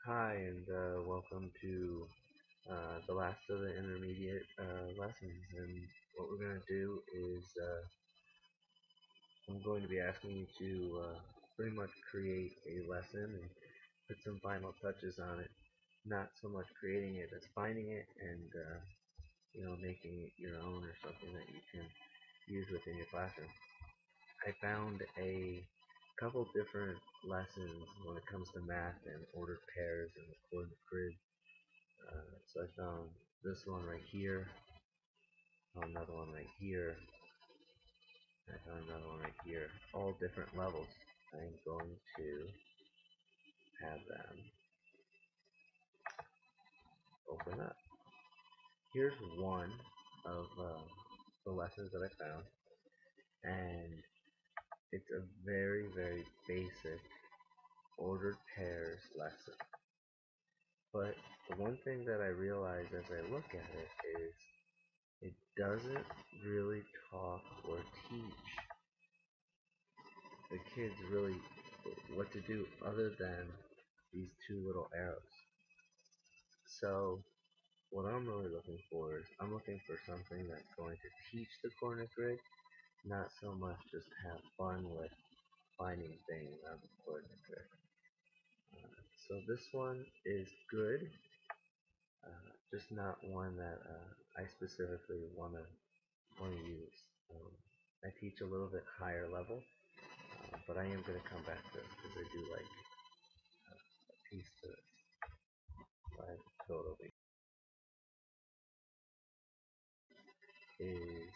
Hi, and welcome to the last of the intermediate lessons. And what we're going to do is I'm going to be asking you to pretty much create a lesson and put some final touches on it. Not so much creating it as finding it and making it your own or something that you can use within your classroom. I found a couple different lessons when it comes to math and ordered pairs and the coordinate grid. So I found this one right here, another one right here, I found another one right here, all different levels. I'm going to have them open up. Here's one of the lessons that I found, and it's a very, very basic ordered pairs lesson. But the one thing that I realize as I look at it is it doesn't really talk or teach the kids really what to do other than these two little arrows. So what I'm really looking for is I'm looking for something that's going to teach the coordinate grid, not so much just have fun with finding things on the coordinate grid. So this one is good, just not one that I specifically want to use. I teach a little bit higher level, but I am going to come back to this because I do like a piece to this. I totally is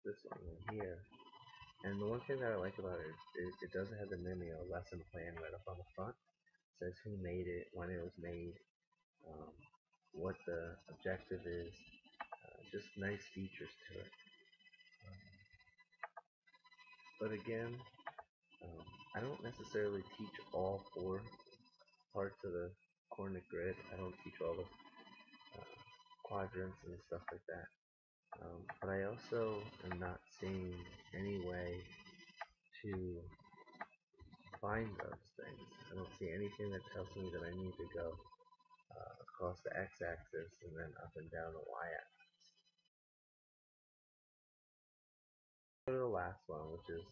this one right here. And the one thing that I like about it is it doesn't have the Mimio lesson plan right up on the front. It says who made it, when it was made, um, what the objective is, just nice features to it. But again, I don't necessarily teach all four parts of the coordinate grid. I don't teach all the quadrants and stuff like that. But I also am not seeing any way to find those things. I don't see anything that tells me that I need to go across the x-axis and then up and down the y-axis. Go to the last one, which is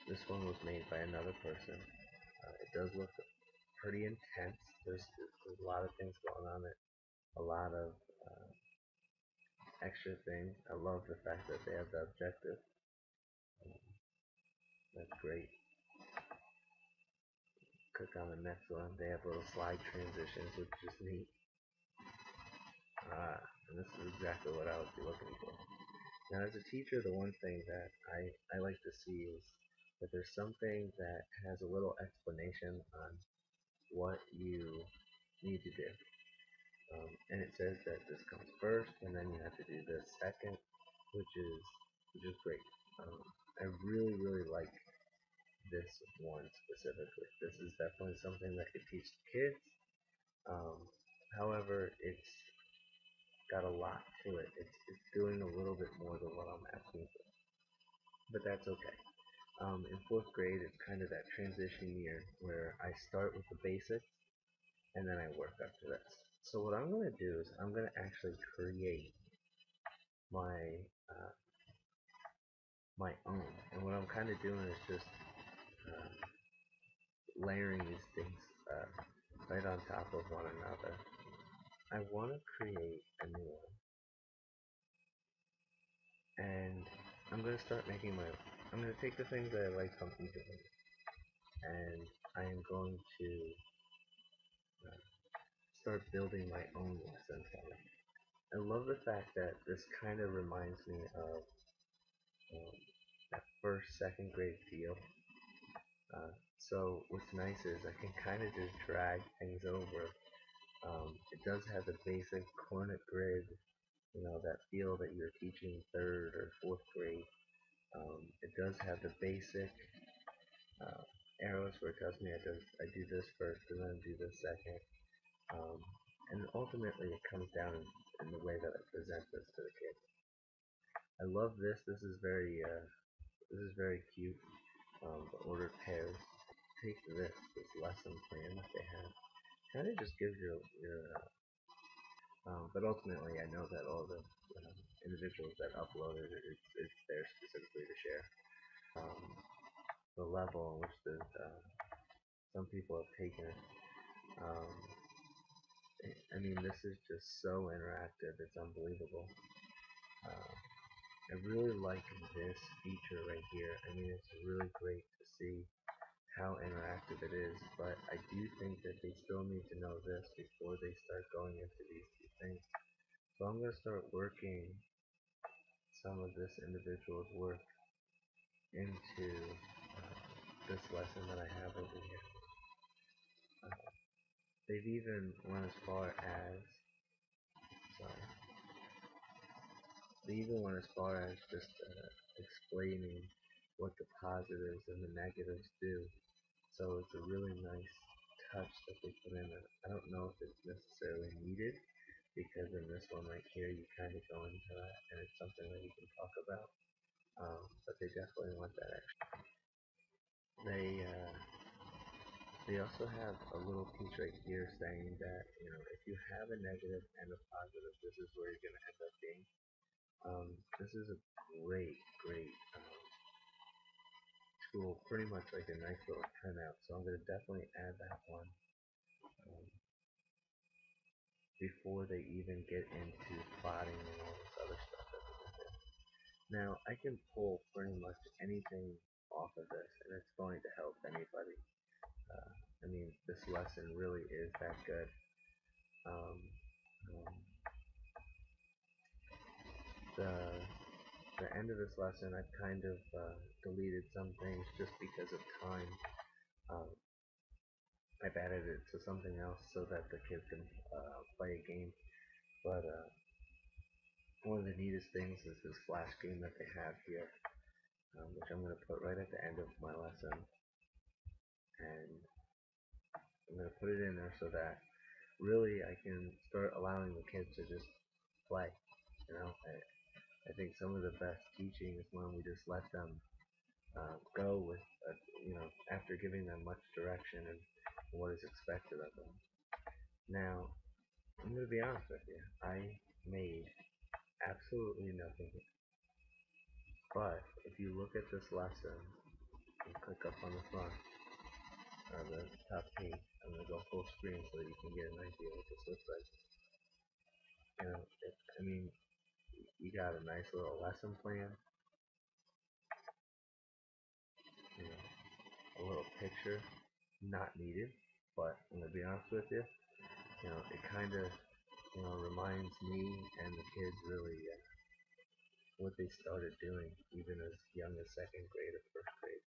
this one was made by another person. It does look pretty intense. There's a lot of things going on there, a lot of extra things. I love the fact that they have the objective. That's great. Click on the next one. They have little slide transitions, which is neat. And this is exactly what I would be looking for. Now, as a teacher, the one thing that I like to see is that there's something that has a little explanation on what you need to do. And it says that this comes first, and then you have to do this second, which is great. I really, really like this one specifically. This is definitely something that could teach the kids. Um, However, it's got a lot to it. It's doing a little bit more than what I'm asking for, but that's okay. In fourth grade, it's kind of that transition year where I start with the basics and then I work up to this. So what I'm going to do is I'm going to actually create my uh, my own, and what I'm kind of doing is just uh, layering these things right on top of one another. I want to create a new one, and I'm going to start making my. I'm going to take the things that I like from each of them, and I am going to start building my own lesson from it. I love the fact that this kind of reminds me of um, that first, second grade feel. So what's nice is I can kind of just drag things over. It does have the basic coordinate grid, that feel that you're teaching third or fourth grade. It does have the basic uh, arrows where it tells me I do this first and then do this second. Um, and ultimately it comes down in the way that I present this to the kids. I love this. This is very cute. the ordered pairs. Take this lesson plan that they have. Kind of just gives your but ultimately, I know that all the individuals that uploaded it, it's there specifically to share. Um, the level in which some people have taken it. Um, I mean, this is just so interactive. It's unbelievable. Uh, I really like this feature right here. I mean, it's really great to see how interactive it is, but I do think that they still need to know this before they start going into these two things. So I'm going to start working some of this individual's work into this lesson that I have over here. They've even went as far as, sorry, they even went as far as just explaining what the positives and the negatives do. So it's a really nice touch that they put in. I don't know if it's necessarily needed because in this one right here you kind of go into that and it's something that you can talk about. But they definitely want that extra. They also have a little piece right here saying that if you have a negative and a positive, this is where you're going to end up being. This is a great tool, pretty much like a nice little printout. So I'm going to definitely add that one um, before they even get into plotting and all this other stuff that they're going to do. Now I can pull pretty much anything off of this, and it's going to help anybody. I mean, this lesson really is that good. Um, um, the the end of this lesson, I've kind of deleted some things just because of time. Um, I've added it to something else so that the kids can play a game. But one of the neatest things is this flash game that they have here, which I'm going to put right at the end of my lesson. And I'm going to put it in there so that really I can start allowing the kids to just play. I think some of the best teaching is when we just let them go with, after giving them much direction and what is expected of them. Now, I'm going to be honest with you. I made absolutely nothing. But if you look at this lesson and click up on the front, or the top page, I'm going to go full screen so that you can get an idea what this looks like. I mean, you got a nice little lesson plan, a little picture, not needed, but I'm going to be honest with you, it kind of, reminds me and the kids really what they started doing even as young as second grade or first grade.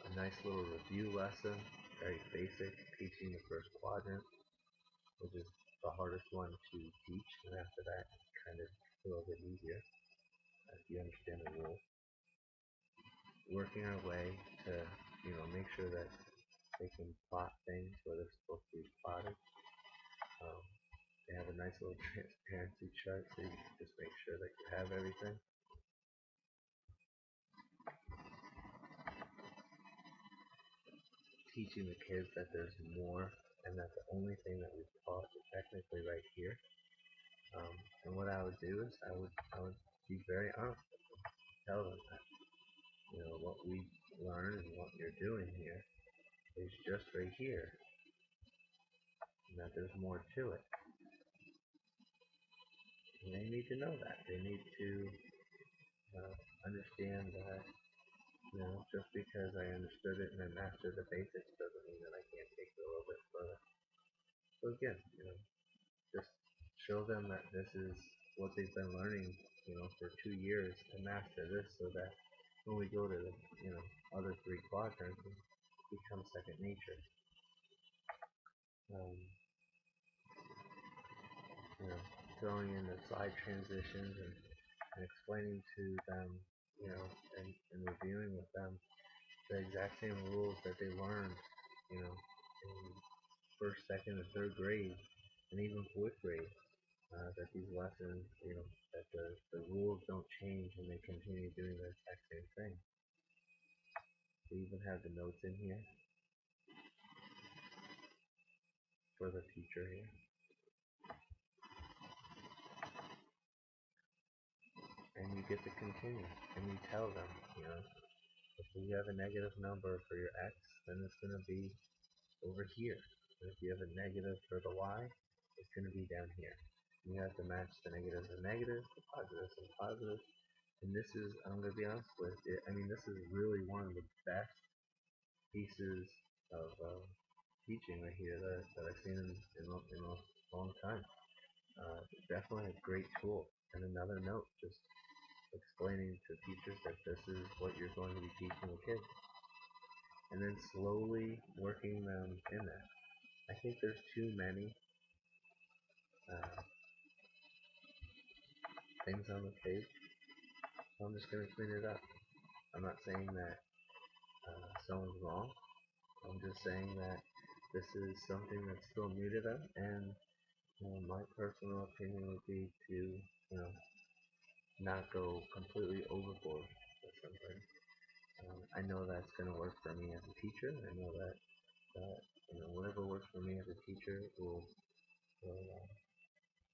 A nice little review lesson, very basic, teaching the first quadrant, which is the hardest one to teach, and after that, it's kind of a little bit easier if you understand the rules. Working our way to, make sure that they can plot things where they're supposed to be plotted. Um, they have a nice little transparency chart so you can just make sure that you have everything. Teaching the kids that there's more and that the only thing that we've taught is technically right here. And what I would do is I would be very honest with them, tell them that what we learn and what you're doing here is just right here, and that there's more to it. And they need to know that. They need to understand that just because I understood it and I mastered the basics doesn't mean that I can't take it a little bit further. So again, just show them that this is what they've been learning, for 2 years to master this, so that when we go to the, other three quadrants, it becomes second nature. Um, you know, throwing in the slide transitions and explaining to them, and reviewing with them the exact same rules that they learned, in first, second, and third grade, and even fourth grade. That these lessons, that the rules don't change and they continue doing the exact same thing. We even have the notes in here for the teacher here. And you get to continue, and you tell them, if you have a negative number for your x, then it's going to be over here. And if you have a negative for the y, it's going to be down here. And you have to match the negatives and negatives, the positives and positives. And this is, I'm going to be honest with you, this is really one of the best pieces of teaching right here that I've seen in a long time. Definitely a great tool. And another note, just explaining to teachers that this is what you're going to be teaching the kids. And then slowly working them in that. I think there's too many things on the page, so I'm just going to clean it up. I'm not saying that someone's wrong. I'm just saying that this is something that's still new to them, and my personal opinion would be to not go completely overboard with something. I know that's going to work for me as a teacher. I know that whatever works for me as a teacher will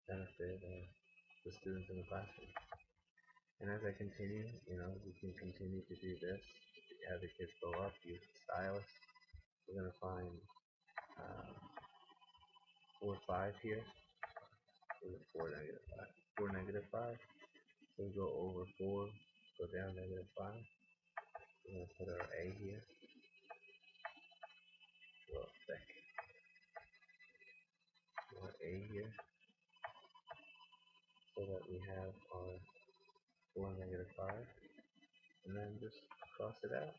benefit the students in the classroom. And as I continue, we can continue to do this. Have the kids go up, use the stylus. We're going to find 4, 5 here. 4, negative 5. 4, negative 5. So we go over 4, go down negative 5. We're going to put our A here. Well, thick. Our A here. So that we have our 4, negative 5. And then just cross it out.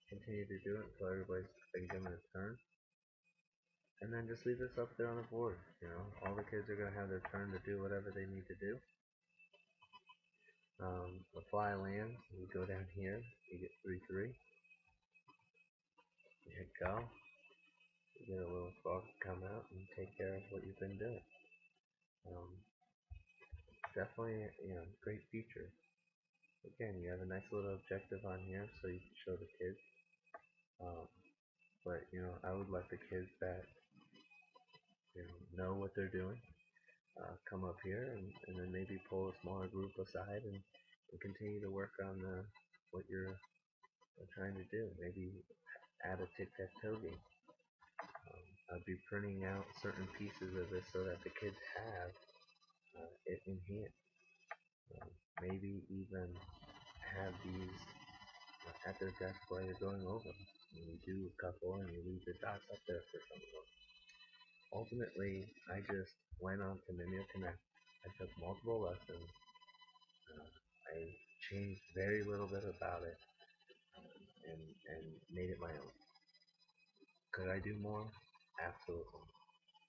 Continue to do it until everybody's given a turn. And then just leave this up there on the board. All the kids are going to have their turn to do whatever they need to do. The fly lands, you go down here, you get 3, 3. You hit go. You get a little frog to come out and take care of what you've been doing. Definitely, great feature. Again, you have a nice little objective on here so you can show the kids. But, I would like the kids that, know what they're doing. Come up here and then maybe pull a smaller group aside and continue to work on what you're trying to do. Maybe add a tic-tac-toe game. I'd be printing out certain pieces of this so that the kids have it in hand. Maybe even have these at their desk while you're going over them. You do a couple and you leave the dots up there for some of them. Ultimately, I just went on to Mimio Connect. I took multiple lessons. I changed very little bit about it and made it my own. Could I do more? Absolutely.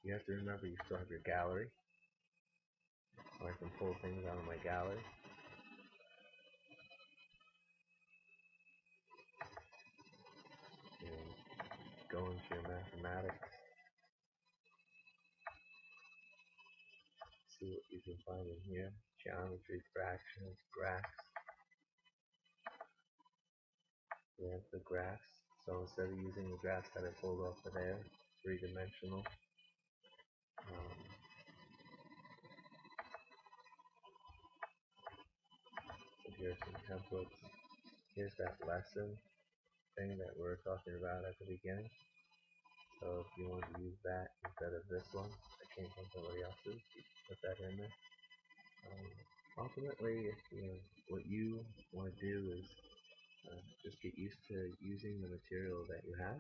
You have to remember you still have your gallery, where I can pull things out of my gallery. And go into your mathematics. See what you can find in here. Geometry, fractions, graphs. We have the graphs. So instead of using the graphs that I pulled off of there, 3-dimensional. So here's some templates. Here's that lesson thing that we were talking about at the beginning. So if you want to use that instead of this one, that came from somebody else's, you put that in there. Ultimately, what you want to do is just get used to using the material that you have.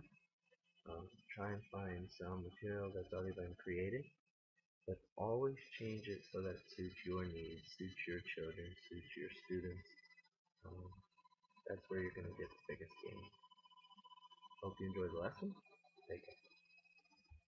Try and find some material that's already been created, but always change it so that it suits your needs, suits your children, suits your students. That's where you're going to get the biggest gain. Hope you enjoyed the lesson. Take care.